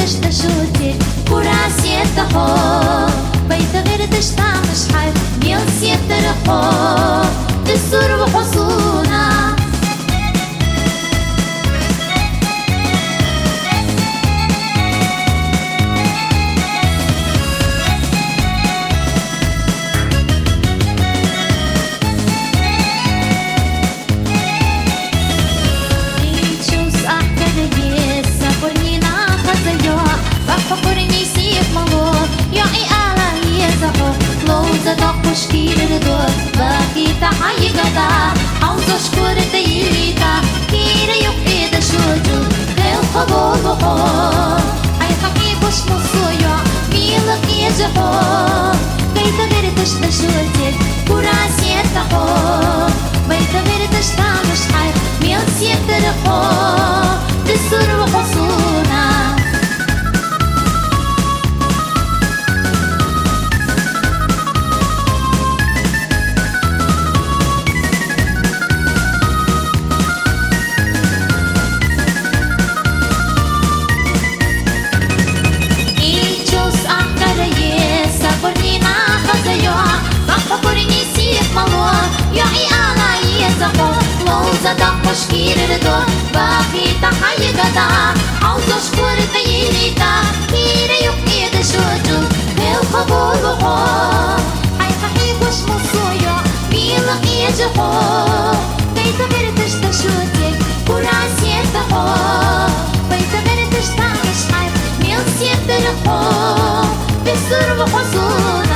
تشتشوتي كراسية خو بيت غير تشتامش حي ميل سيتر خو تسر وحصونا شكير دور باقي تحيي قدا عاوز اشكر تيليتا كير يقيد شوجو غير خبور بخو اي حقيب وش مصويا ميلك يجحو بيت غير تشتشوتي كراسي تحو بيت غير تشتامش حي ميل سيتر خو تسر وحصونا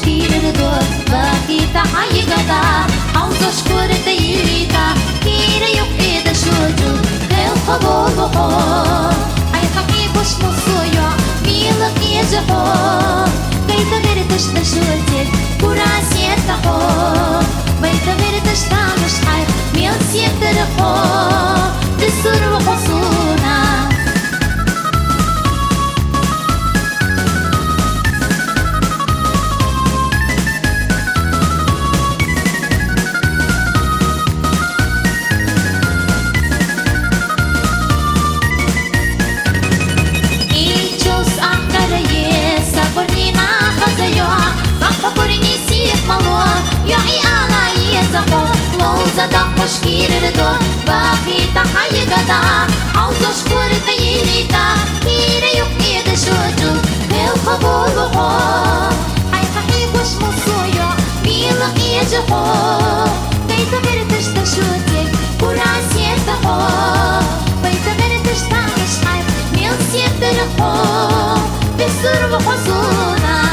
شكير ردو باقي تحيي قدا عاوز اشكر تيليتا كير يقيد شوجو القبول بخو حي حقيق وش مصويا ميلك يجحو بيت غير تشتشوتي كراسي تحو بيت غير تشتامش حي ميل سيتر خو بسر وحصونا شكيرردو باقي تحيي غدا عاوزة شكور تينيتا كيري يقني دشوجو هل قبولو حي حي وش مصويا ميلا يجحو كيتا برتش تشوتك كراسيتا بيتا برتش تعيش حيب ميل سيترخو بسر وحزونا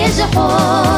يجحو